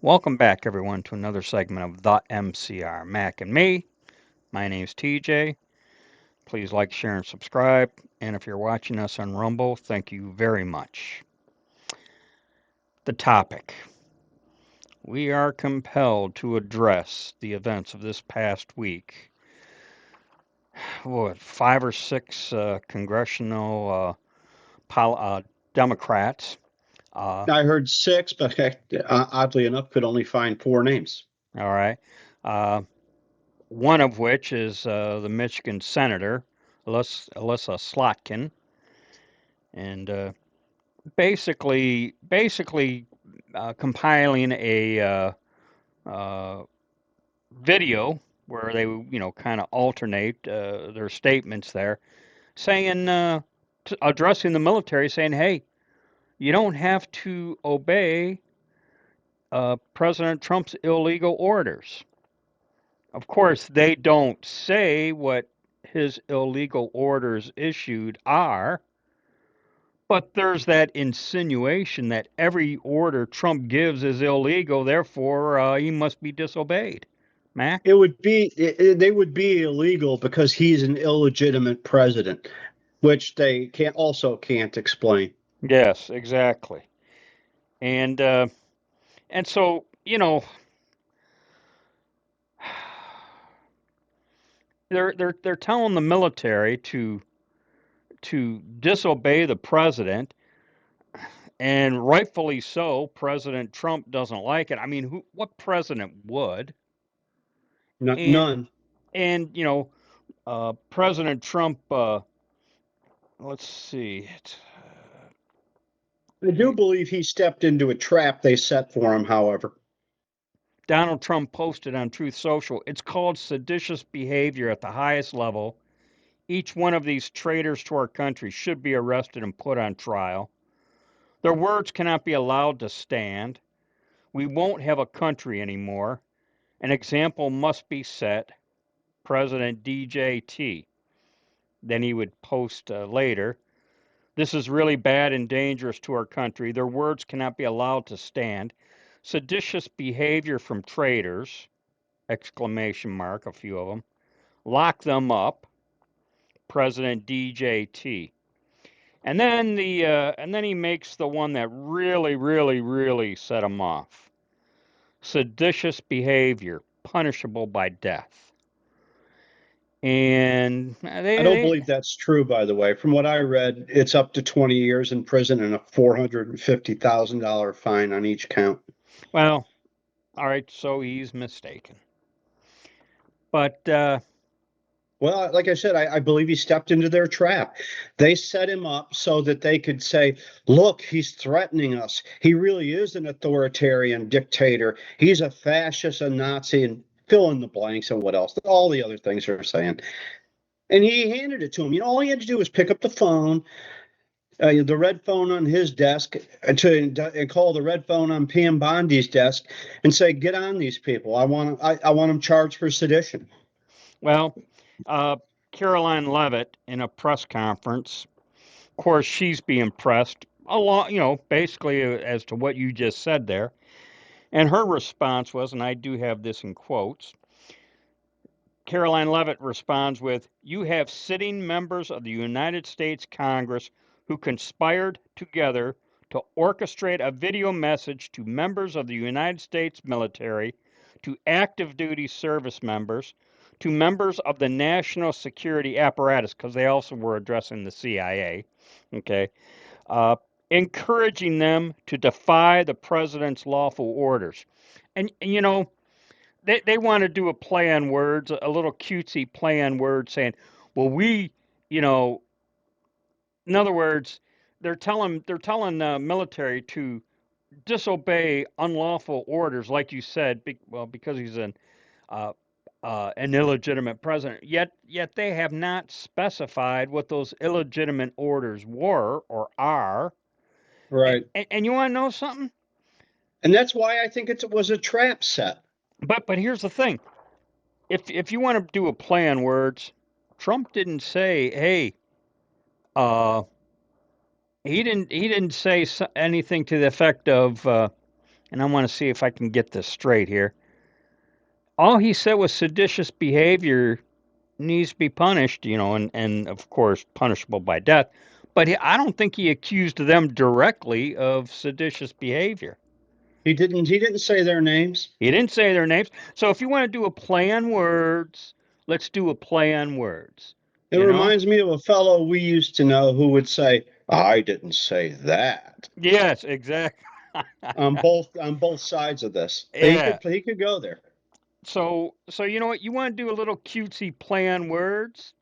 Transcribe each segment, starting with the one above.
Welcome back, everyone, to another segment of The MCR. Mac and me. My name's TJ. Please like, share, and subscribe. And if you're watching us on Rumble, thank you very much. The topic. We are compelled to address the events of this past week. What, 5 or 6 congressional Democrats. I heard six, but oddly enough, could only find four names. All right. Uh, one of which is the Michigan Senator, Alyssa Slotkin. And basically compiling a video where they kind of alternate their statements there, saying addressing the military, saying, "Hey, you don't have to obey President Trump's illegal orders." Of course, they don't say what his illegal orders issued are. But there's that insinuation that every order Trump gives is illegal, therefore he must be disobeyed. Mac? They would be illegal because he's an illegitimate president, which they can't explain. Yes, exactly. And so they're telling the military to disobey the president, and rightfully so. President Trump doesn't like it. I mean, what president would? And None. President Trump. Let's see. I do believe he stepped into a trap they set for him, however. Donald Trump posted on Truth Social, "It's called seditious behavior at the highest level. Each one of these traitors to our country should be arrested and put on trial. Their words cannot be allowed to stand. We won't have a country anymore. An example must be set. President DJT." Then he would post later, "This is really bad and dangerous to our country. Their words cannot be allowed to stand. Seditious behavior from traitors, exclamation mark, a few of them. Lock them up, President DJT." And then he makes the one that really set him off. Seditious behavior, punishable by death. And I don't believe that's true, by the way. From what I read, it's up to 20 years in prison and a $450,000 fine on each count. Well, all right, so he's mistaken. But well, like I said, I believe he stepped into their trap. They set him up so that they could say, look, he's threatening us. He really is an authoritarian dictator. He's a fascist, a Nazi, and fill in the blanks and what else. All the other things they're saying. And he handed it to him. All he had to do was pick up the phone, the red phone on his desk, and call the red phone on PM Bondi's desk and say, get on these people. I want them charged for sedition. Well, Caroline Leavitt in a press conference, of course, she's being pressed a lot, basically as to what you just said there. And her response was, and I do have this in quotes, Caroline Leavitt responds with, "You have sitting members of the United States Congress who conspired together to orchestrate a video message to members of the United States military, to active duty service members, to members of the national security apparatus," because they also were addressing the CIA, okay, encouraging them to defy the president's lawful orders. And they want to do a play on words, a little cutesy play on words, saying, "Well, in other words, they're telling the military to disobey unlawful orders, like you said, because he's an illegitimate president. Yet they have not specified what those illegitimate orders were or are. Right. And you want to know something? And that's why I think it was a trap set. But here's the thing: if you want to do a play on words, Trump didn't say, "Hey, he didn't say anything to the effect of," and I want to see if I can get this straight here. All he said was seditious behavior needs to be punished, and of course punishable by death. But I don't think he accused them directly of seditious behavior. He didn't say their names. He didn't say their names. So if you want to do a play on words, let's do a play on words. It You know? reminds me of a fellow we used to know who would say, "I didn't say that." Yes, exactly. On both sides of this. Yeah. He could go there. So you know what? You want to do a little cutesy play on words?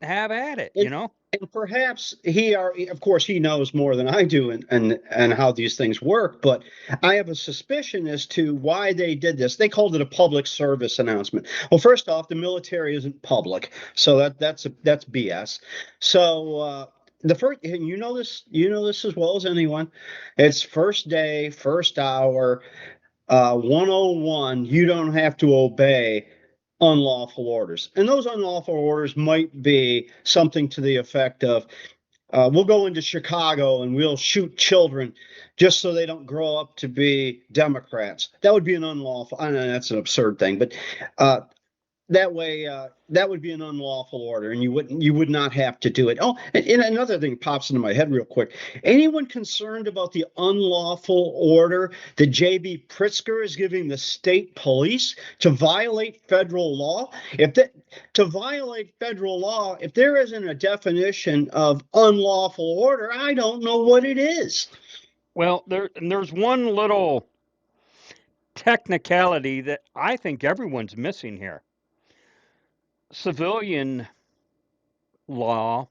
Have at it. And, and perhaps of course, he knows more than I do and how these things work. But I have a suspicion as to why they did this. They called it a public service announcement. Well, first off, the military isn't public, so that's BS. So the first, and you know this as well as anyone. It's first day, first hour, 101. You don't have to obey unlawful orders. And those unlawful orders might be something to the effect of we'll go into Chicago and we'll shoot children just so they don't grow up to be Democrats. That would be an unlawful. I know that's an absurd thing, but that way that would be an unlawful order, and you would not have to do it. Oh, and another thing pops into my head real quick. Anyone concerned about the unlawful order that J.B. Pritzker is giving the state police to violate federal law? To violate federal law, if there isn't a definition of unlawful order, I don't know what it is. Well, there's one little technicality that I think everyone's missing here. Civilian law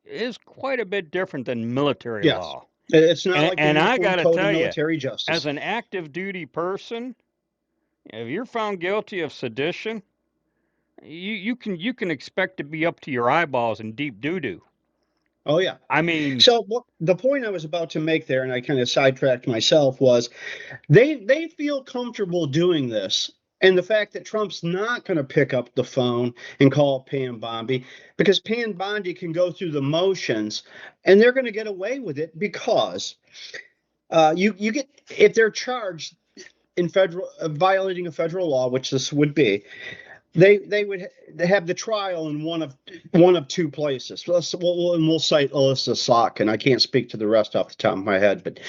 is quite a bit different than military Yes, law. it's not like the And I Uniform got to Code of tell you, Military as Justice. an active duty person, if you're found guilty of sedition, you can expect to be up to your eyeballs in deep doo doo. Oh yeah. I mean, So the point I was about to make there, and I kind of sidetracked myself, was they feel comfortable doing this. And the fact that Trump's not going to pick up the phone and call Pam Bondi, because Pam Bondi can go through the motions, and they're going to get away with it because you get, if they're charged in federal violating a federal law, which this would be, they would have the trial in one of two places. We'll cite Alyssa Salk, and I can't speak to the rest off the top of my head, but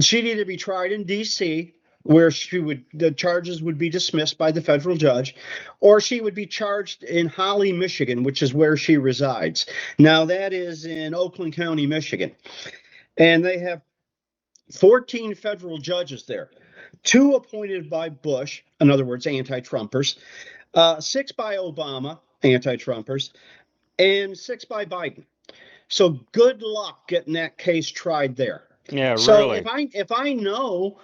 she'd either be tried in D.C., where the charges would be dismissed by the federal judge, or she would be charged in Holly, Michigan, which is where she resides. Now that is in Oakland County, Michigan, and they have 14 federal judges there, 2 appointed by Bush, in other words, anti-Trumpers, 6 by Obama, anti-Trumpers, and 6 by Biden. So good luck getting that case tried there. yeah, So really. if I know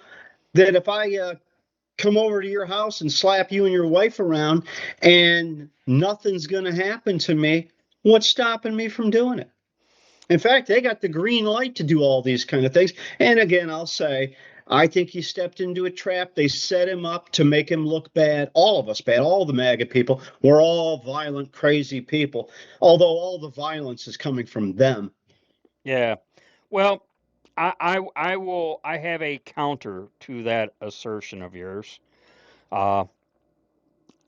that if I come over to your house and slap you and your wife around and nothing's going to happen to me, what's stopping me from doing it? In fact, they got the green light to do all these kind of things. And again, I'll say, I think he stepped into a trap. They set him up to make him look bad. All of us bad. All the MAGA people. We're all violent, crazy people. Although all the violence is coming from them. Yeah. Well, I have a counter to that assertion of yours. Uh,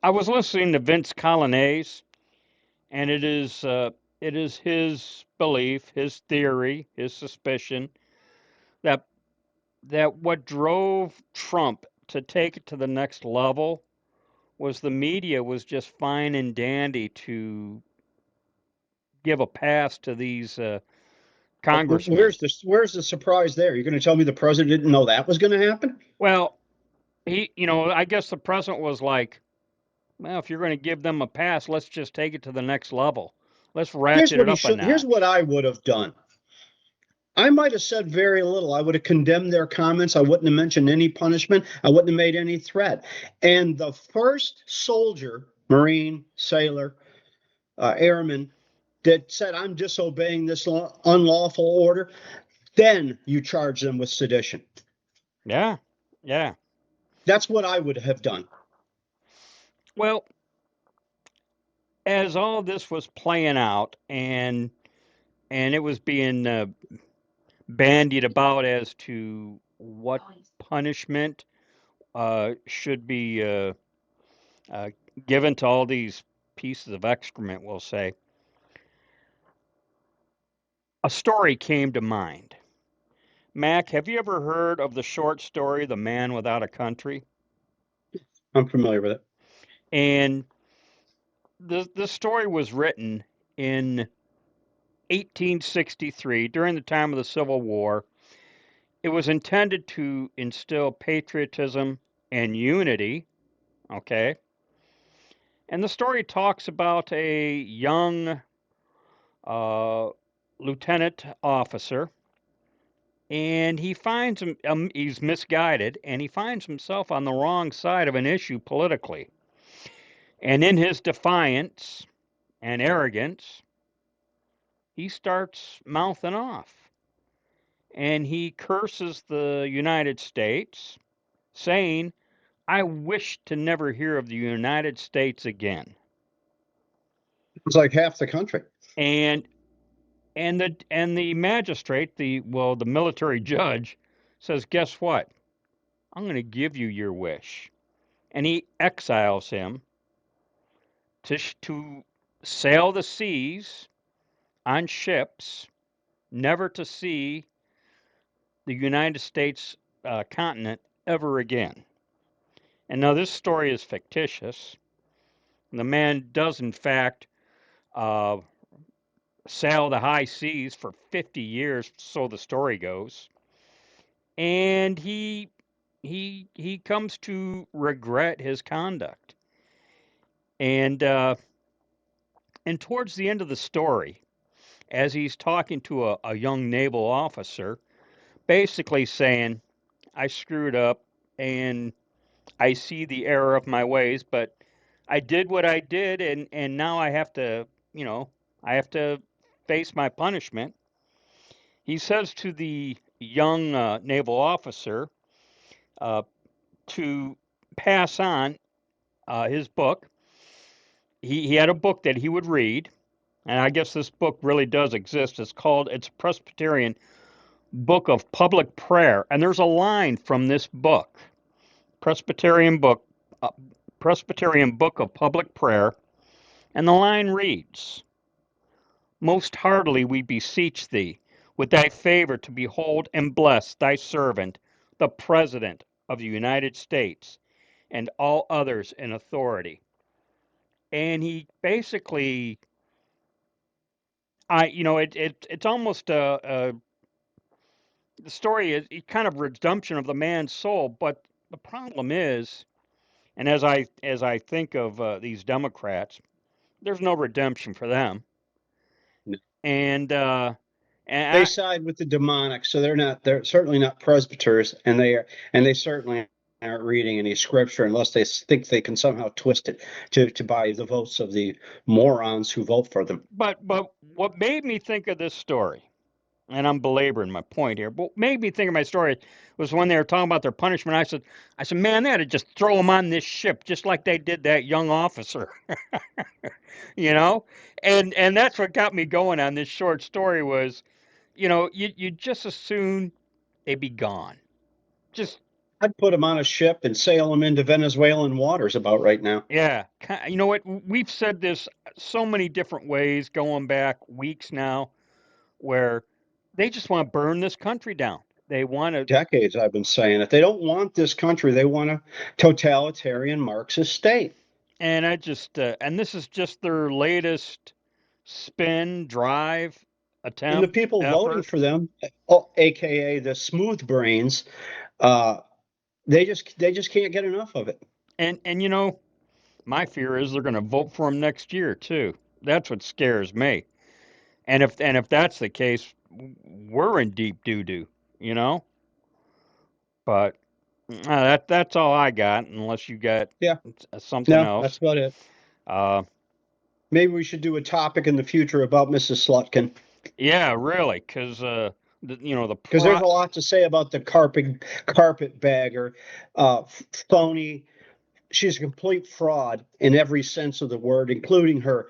I was listening to Vince Colonnese, and it is his belief, his theory, his suspicion that what drove Trump to take it to the next level was the media was just fine and dandy to give a pass to these congressmen. Where's the surprise there? You're going to tell me the president didn't know that was going to happen? Well, I guess the president was like, well, if you're going to give them a pass, let's just take it to the next level. Let's ratchet it up a Here's what notch. I would have done. I might have said very little. I would have condemned their comments. I wouldn't have mentioned any punishment. I wouldn't have made any threat. And the first soldier, Marine, sailor, airman that said, I'm disobeying this unlawful order, then you charge them with sedition. Yeah, yeah. That's what I would have done. Well, as all this was playing out and it was being bandied about as to what punishment should be uh, given to all these pieces of excrement, we'll say, a story came to mind. Mac, have you ever heard of the short story, The Man Without a Country? I'm familiar with it. And the story was written in 1863 during the time of the Civil War. It was intended to instill patriotism and unity, okay? And the story talks about a young uh, lieutenant officer, and he's misguided, and he finds himself on the wrong side of an issue politically. And in his defiance and arrogance, he starts mouthing off. And he curses the United States, saying, I wish to never hear of the United States again. It's like half the country. And the magistrate, the military judge, says, guess what? I'm going to give you your wish. And he exiles him to sail the seas on ships, never to see the United States continent ever again. And now this story is fictitious. The man does, in fact, uh, sail the high seas for 50 years, so the story goes. And he comes to regret his conduct. And and towards the end of the story, as he's talking to a young naval officer, basically saying, I screwed up and I see the error of my ways, but I did what I did, and now I have to, I have to face my punishment. He says to the young naval officer uh, to pass on his book. He had a book that he would read, and I guess this book really does exist. It's Presbyterian Book of Public Prayer, and there's a line from this book, Presbyterian book, uh, Presbyterian Book of Public Prayer, and the line reads, Most heartily we beseech thee, with thy favor to behold and bless thy servant, the President of the United States, and all others in authority. And he basically, it's almost the story is kind of redemption of the man's soul. But the problem is, and as I think of these Democrats, there's no redemption for them. No. And and They I, side with the demonic, so they're certainly not presbyters, and they certainly aren't reading any scripture unless they think they can somehow twist it to buy the votes of the morons who vote for them. but what made me think of this story, and I'm belaboring my point here, but what made me think of my story was when they were talking about their punishment. I said, man, they had to just throw them on this ship, just like they did that young officer, you know. And that's what got me going on this short story was, you just as soon they be gone. Just I'd put them on a ship and sail them into Venezuelan waters about right now. yeah, you know what? We've said this so many different ways, going back weeks now, where they just want to burn this country down. They want to, Decades I've been saying it. They don't want this country. They want a totalitarian Marxist state. and and this is just their latest spin, drive, And the attempt, people voting effort. for them, aka the smooth brains, uh, they just can't get enough of it. And my fear is they're going to vote for him next year too. That's what scares me. And if that's the case, we're in deep doo doo, you know. But that's all I got. Unless you got Yeah, something no, that's else. about it. Uh, Maybe we should do a topic in the future about Mrs. Slutkin, yeah, really, because the because there's a lot to say about the carpetbagger, phony. She's a complete fraud in every sense of the word, including her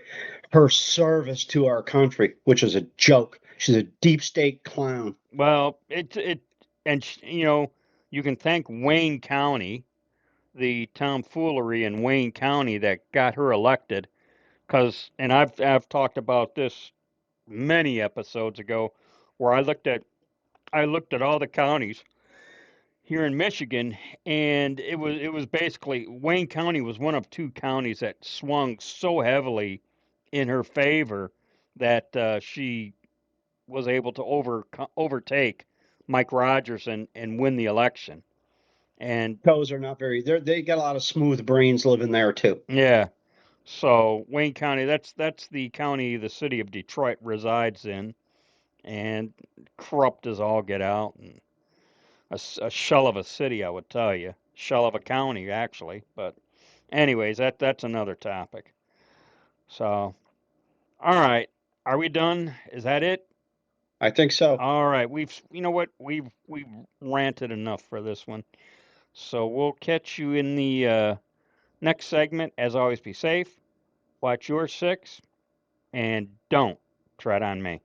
service to our country, which is a joke. She's a deep state clown. well, and You can thank Wayne County, the tomfoolery in Wayne County that got her elected. Because, and I've talked about this many episodes ago, where I looked at all the counties here in Michigan, and it was basically Wayne County was one of two counties that swung so heavily in her favor that she was able to overtake Mike Rogers and win the election. And Those are not very. They got a lot of smooth brains living there too. yeah, so Wayne County, that's the county the city of Detroit resides in, and corrupt as all get out, and a shell of a city, I would tell you, shell of a county actually. But anyways, that's another topic. So, all right, are we done? Is that it? I think so. All right, you know what, we've ranted enough for this one. So we'll catch you in the next segment. As always, be safe, watch your six, and don't tread on me.